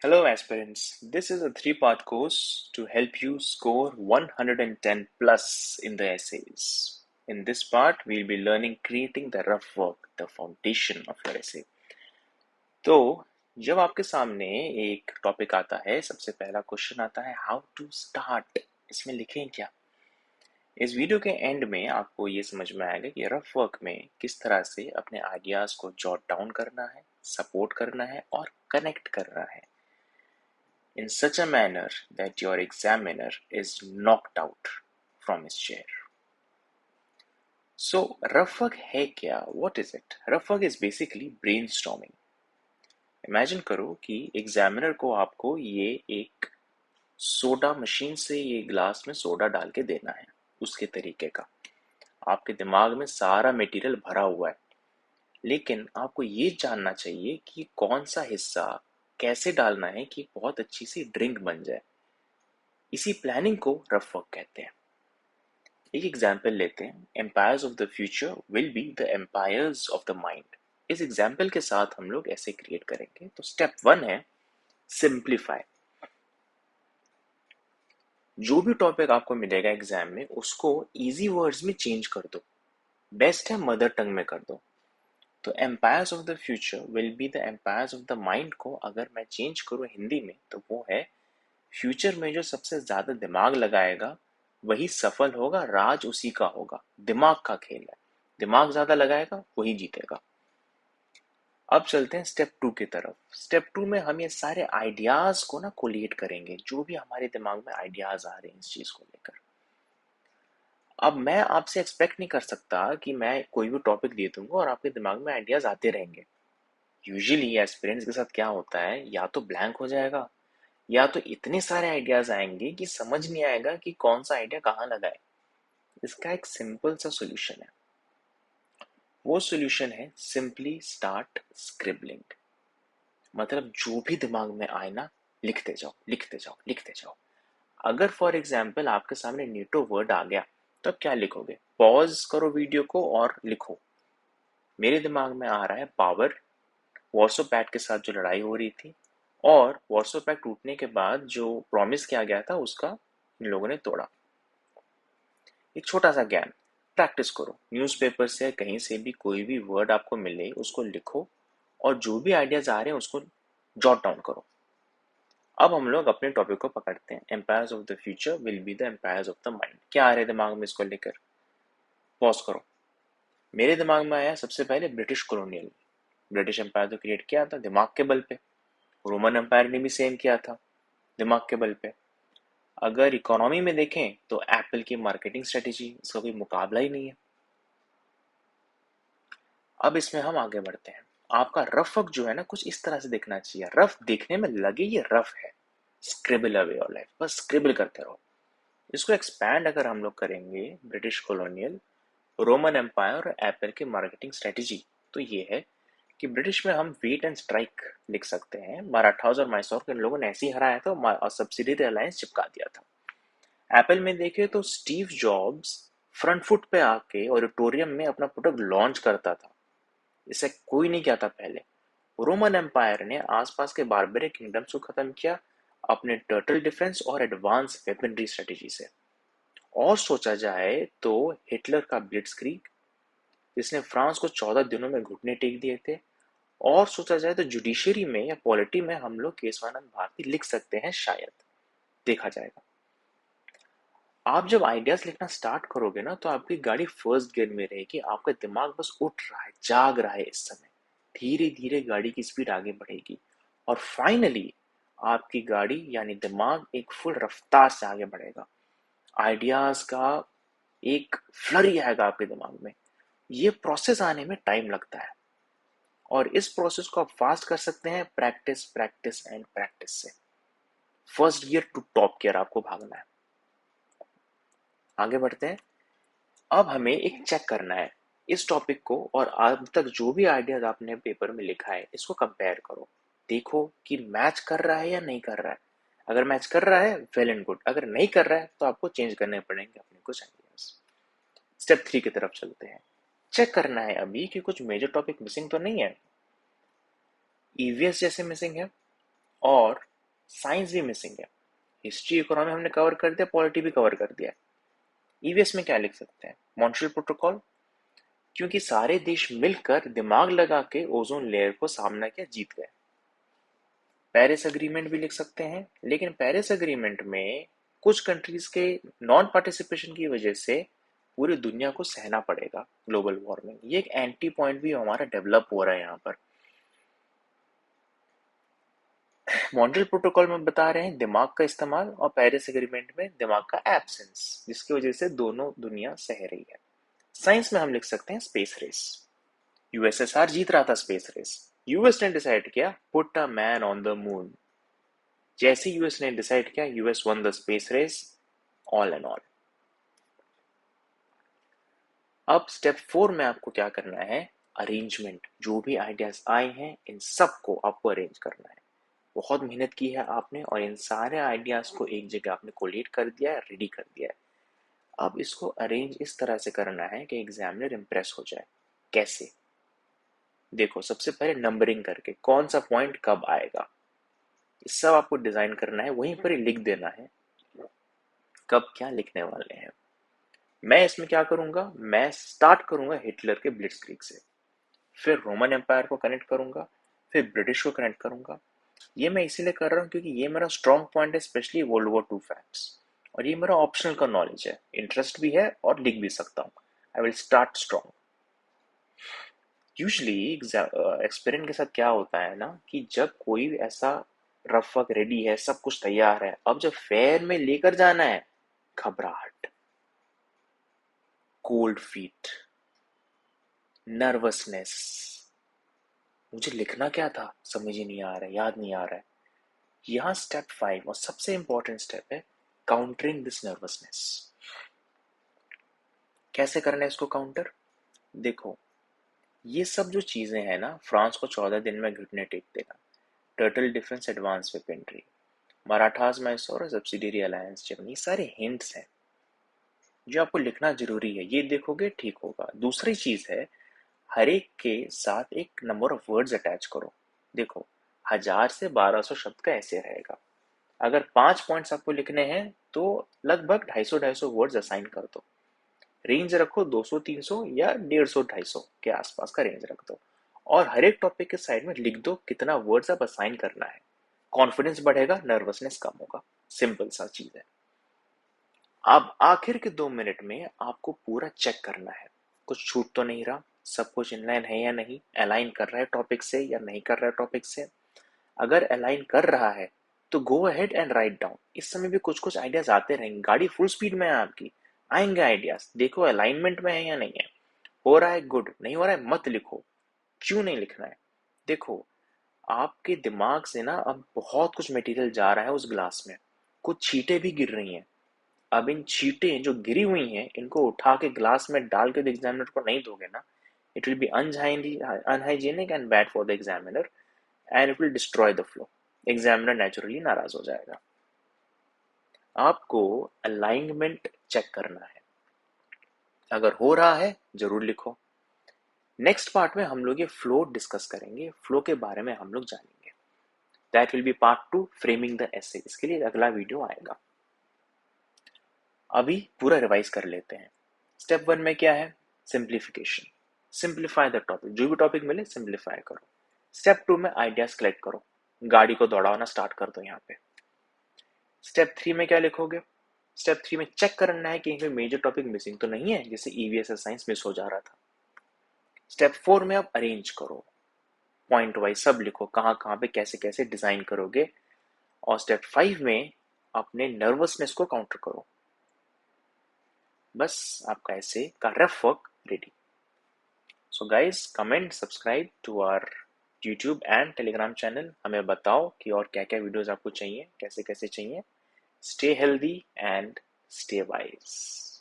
Hello, aspirants. This is a three-part course to help you score 110 plus in the essays. In this part, we'll be learning creating the rough work, the foundation of your essay. तो जब आपके सामने एक topic आता है, सबसे पहला question आता है हाउ टू स्टार्ट। इसमें लिखें क्या। इस वीडियो के एंड में आपको ये समझ में आएगा कि रफ वर्क में किस तरह से अपने आइडियाज को जॉट डाउन करना है, सपोर्ट करना है और कनेक्ट करना है in such a manner that your examiner is knocked out from his chair. So, rough work है क्या? What is it? Rough work is basically brainstorming. Imagine करो कि एग्जामिनर को आपको ये एक सोडा मशीन से ये ग्लास में सोडा डाल के देना है, उसके तरीके का। आपके दिमाग में सारा मटेरियल भरा हुआ है, लेकिन आपको ये जानना चाहिए कि कौन सा हिस्सा कैसे डालना है कि बहुत अच्छी सी ड्रिंक बन जाए। इसी प्लानिंग को रफ वर्क कहते हैं। एक एग्जाम्पल लेते हैं, empires of the future will be the empires of the mind. इस एग्जाम्पल के साथ हम लोग ऐसे क्रिएट करेंगे। तो स्टेप 1 है सिंप्लीफाई। जो भी टॉपिक आपको मिलेगा एग्जाम में उसको इजी वर्ड्स में चेंज कर दो। बेस्ट है मदर टंग में कर दो। तो empires of the future will be the empires of the mind को अगर मैं चेंज करूँ हिंदी में तो वो है फ्यूचर में जो सबसे ज्यादा दिमाग लगाएगा वही सफल होगा, राज उसी का होगा। दिमाग का खेल है, दिमाग ज्यादा लगाएगा वही जीतेगा। अब चलते हैं स्टेप 2 की तरफ। स्टेप 2 में हम ये सारे आइडियाज को ना कोलिएट करेंगे, जो भी हमारे दिमाग में आइडियाज आ रहे हैं इस चीज को लेकर। अब मैं आपसे एक्सपेक्ट नहीं कर सकता कि मैं कोई भी टॉपिक दे दूंगा और आपके दिमाग में आइडियाज आते रहेंगे। यूजुअली एस्पिरेंट्स के साथ क्या होता है, या तो ब्लैंक हो जाएगा या तो इतने सारे आइडियाज आएंगे कि समझ नहीं आएगा कि कौन सा आइडिया कहाँ लगाए। इसका एक सिंपल सा सॉल्यूशन है। वो सॉल्यूशन है सिंपली स्टार्ट स्क्रिबलिंग। मतलब जो भी दिमाग में आए ना, लिखते जाओ लिखते जाओ लिखते जाओ। अगर फॉर एग्जाम्पल आपके सामने नीटो वर्ड आ गया तो आप क्या लिखोगे? पॉज करो वीडियो को और लिखो। मेरे दिमाग में आ रहा है पावर, वॉर्सो पैक्ट के साथ जो लड़ाई हो रही थी और वॉर्सो पैक्ट टूटने के बाद जो प्रॉमिस किया गया था उसका इन लोगों ने तोड़ा। एक छोटा सा ज्ञान, प्रैक्टिस करो। न्यूज़पेपर से कहीं से भी कोई भी वर्ड आपको मिले उसको लिखो और जो भी आइडियाज आ रहे हैं उसको जॉट डाउन करो। अब हम लोग अपने टॉपिक को पकड़ते हैं। Empires of the future will be the empires of the mind. क्या आ रहे दिमाग में इसको लेकर? पॉज करो। मेरे दिमाग में आया सबसे पहले ब्रिटिश कॉलोनियल। ब्रिटिश एम्पायर तो क्रिएट किया था दिमाग के बल पे। रोमन एम्पायर ने भी सेम किया था दिमाग के बल पे। अगर इकोनॉमी में देखें तो एप्पल की मार्केटिंग स्ट्रेटेजी, इसका कोई मुकाबला ही नहीं है। अब इसमें हम आगे बढ़ते हैं। आपका रफ वर्क जो है ना कुछ इस तरह से दिखना चाहिए। रफ देखने में लगे ये रफ है। स्क्रिबल अवे योर लाइफ, बस स्क्रिबल करते रहो। इसको एक्सपैंड अगर हम लोग करेंगे, ब्रिटिश कॉलोनियल, रोमन एम्पायर और एप्पल की मार्केटिंग स्ट्रेटेजी, तो ये है कि ब्रिटिश में हम वेट एंड स्ट्राइक लिख सकते हैं। मराठास और मैसूर के लोगों ने ऐसे ही हराया था और सब्सिडी अलायंस चिपका दिया था। एप्पल में देखे तो स्टीव जॉब्स फ्रंट फुट पे आके ऑडिटोरियम में अपना प्रोडक्ट लॉन्च करता था। इसे कोई नहीं किया था पहले। रोमन एम्पायर ने आसपास के बारबेरिक किंगडम्स को खत्म किया अपने टर्टल डिफेंस और एडवांस वेपनरी स्ट्रेटेजी से। और सोचा जाए तो हिटलर का ब्लिट्जक्रीग, जिसने फ्रांस को 14 दिनों में घुटने टेक दिए थे। और सोचा जाए तो जुडिशरी में या पॉलिटी में हम लोग केशवानंद भारती लिख सकते हैं, शायद देखा जाएगा। आप जब आइडियाज लिखना स्टार्ट करोगे ना तो आपकी गाड़ी फर्स्ट गियर में रहेगी। आपका दिमाग बस उठ रहा है, जाग रहा है इस समय। धीरे धीरे गाड़ी की स्पीड आगे बढ़ेगी और फाइनली आपकी गाड़ी यानी दिमाग एक फुल रफ्तार से आगे बढ़ेगा। आइडियाज का एक फ्लरी आएगा आपके दिमाग में। ये प्रोसेस आने में टाइम लगता है और इस प्रोसेस को आप फास्ट कर सकते हैं प्रैक्टिस प्रैक्टिस एंड प्रैक्टिस से। First gear to top gear आपको भागना है। आगे बढ़ते हैं। अब हमें एक चेक करना है इस टॉपिक को और अब तक जो भी आइडियाज आपने पेपर में लिखा है इसको कंपेयर करो। देखो कि मैच कर रहा है या नहीं कर रहा है। अगर मैच कर रहा है वेल एंड गुड, अगर नहीं कर रहा है तो आपको चेंज करने पड़ेंगे अपने कुछ आइडियाज। स्टेप 3 की तरफ चलते हैं। चेक करना है अभी कि कुछ मेजर टॉपिक मिसिंग तो नहीं है। ईवीएस जैसे मिसिंग है और साइंस भी मिसिंग है। हिस्ट्री इकोनॉमी हमने कवर कर दिया, पॉलिटी भी कवर कर दिया। ईवीएस में क्या लिख सकते हैं? मॉन्ट्रियल प्रोटोकॉल, क्योंकि सारे देश मिलकर दिमाग लगा के ओजोन लेयर को सामना किया, जीत गए। पेरिस अग्रीमेंट भी लिख सकते हैं, लेकिन पेरिस अग्रीमेंट में कुछ कंट्रीज के नॉन पार्टिसिपेशन की वजह से पूरी दुनिया को सहना पड़ेगा ग्लोबल वार्मिंग। ये एक एंटी पॉइंट भी हमारा डेवलप हो रहा है यहाँ पर। मॉन्ट्रियल प्रोटोकॉल में बता रहे हैं दिमाग का इस्तेमाल, और पेरिस एग्रीमेंट में दिमाग का एब्सेंस, जिसकी वजह से दोनों दुनिया सह रही है। साइंस में हम लिख सकते हैं स्पेस रेस। यूएसएसआर जीत रहा था स्पेस रेस। यूएस ने डिसाइड किया put a man on the moon. जैसे यूएस ने डिसाइड किया, US won the space race all and all. अब स्टेप 4 में आपको क्या करना है? अरेंजमेंट। जो भी आइडियाज आए हैं इन सबको आपको अरेंज करना है। बहुत मेहनत की है आपने, और इन सारे आइडियाज को एक जगह आपने कोलेट कर दिया है, रेडी कर दिया है। अब इसको अरेंज इस तरह से करना है कि एग्जामिनर इंप्रेस हो जाए। कैसे? देखो, सबसे पहले नंबरिंग करके कौन सा पॉइंट कब आएगा, ये सब आपको डिजाइन करना है, वहीं पर ही लिख देना है कब क्या लिखने वाले हैं। मैं इसमें क्या करूंगा? मैं स्टार्ट करूंगा हिटलर के ब्लिट्जक्रीग से, फिर रोमन एम्पायर को कनेक्ट करूंगा, फिर ब्रिटिश को कनेक्ट करूंगा। ये मैं इसीलिए कर रहा हूँ क्योंकि ये मेरा स्ट्रॉन्ग पॉइंट है, specially world war two facts, और ये मेरा ऑप्शनल का नॉलेज है, इंटरेस्ट भी है और लिख भी सकता हूँ। I will start strong. Usually experiment के साथ क्या होता है ना, कि जब कोई ऐसा रफ वर्क रेडी है, सब कुछ तैयार है, अब जब फेयर में लेकर जाना है, घबराहट, कोल्ड फीट, नर्वसनेस, मुझे लिखना क्या था समझ ही नहीं आ रहा है, याद नहीं आ रहा है। यहाँ स्टेप 5 और सबसे इंपॉर्टेंट स्टेप है काउंटरिंग दिस नर्वसनेस। कैसे करना है इसको काउंटर? देखो, ये सब जो चीजें हैं ना, फ्रांस को 14 दिन में घुटने टेक देना, turtle defence advance weaponry, Marathas Mysore और सब्सिडियरी अलायंस जर्मनी, सारे हिंट्स हैं जो आपको लिखना जरूरी है। ये देखोगे ठीक होगा। दूसरी चीज है, हर एक के साथ एक नंबर ऑफ वर्ड्स अटैच करो। देखो, 1000 से 1200 शब्द का ऐसे रहेगा। अगर 5 पॉइंट्स आपको लिखने हैं तो लगभग 250-250 वर्ड्स असाइन कर दो। रेंज रखो 200-300 या 150-250 के आसपास का रेंज रख दो, और हर एक टॉपिक के साइड में लिख दो कितना वर्ड्स आप असाइन करना है। कॉन्फिडेंस बढ़ेगा, नर्वसनेस कम होगा। सिंपल सा चीज है। अब आखिर के 2 मिनट में आपको पूरा चेक करना है, कुछ छूट तो नहीं रहा, सब कुछ इनलाइन है या नहीं, अलाइन कर रहा है टॉपिक से या नहीं कर रहा है टॉपिक से। अगर अलाइन कर रहा है तो go ahead and write down. इस समय भी कुछ कुछ आइडियाज आते रहेंगे, गाड़ी फुल स्पीड में है आपकी, आएंगे आइडियाज। देखो अलाइनमेंट में है या नहीं है, हो रहा है गुड, नहीं हो रहा है मत लिखो। क्यों नहीं लिखना है? देखो, आपके दिमाग से ना अब बहुत कुछ मटेरियल जा रहा है उस ग्लास में, कुछ छींटे भी गिर रही हैं। अब इन छींटे जो गिरी हुई हैं, इनको उठा के ग्लास में डाल के एग्जामिनर को नहीं दोगे ना, it will be unhygienic and bad for the examiner, and it will destroy the flow. Examiner naturally नाराज हो जाएगा। आपको अलाइनमेंट चेक करना है, अगर हो रहा है जरूर लिखो। नेक्स्ट पार्ट में हम लोग ये फ्लो डिस्कस करेंगे, फ्लो के बारे में हम लोग जानेंगे। That will be part 2, framing the essay. इसके लिए अगला वीडियो आएगा। अभी पूरा रिवाइज कर लेते हैं। स्टेप 1 में क्या है? सिंप्लीफिकेशन। सिंप्लीफाई द टॉपिक, जो भी टॉपिक मिले सिंप्लीफाई करो। स्टेप 2 में आइडियाज कलेक्ट करो, गाड़ी को दौड़ाना स्टार्ट कर दो यहाँ पे। स्टेप 3 में क्या लिखोगे? स्टेप 3 में चेक करना है कि कहीं पे मेजर टॉपिक मिसिंग तो नहीं है, जैसे ईवीएस या साइंस मिस हो जा रहा था। स्टेप 4 में आप अरेंज करो, पॉइंट वाइज सब लिखो, कहाँ कहाँ पे कैसे कैसे डिजाइन करोगे। और स्टेप 5 में अपने नर्वसनेस को काउंटर करो। बस आपका ऐसे का rough work ready. So guys, comment, subscribe to our YouTube and Telegram channel. हमें बताओ कि और क्या क्या वीडियोस आपको चाहिए, कैसे कैसे चाहिए। Stay healthy and stay wise.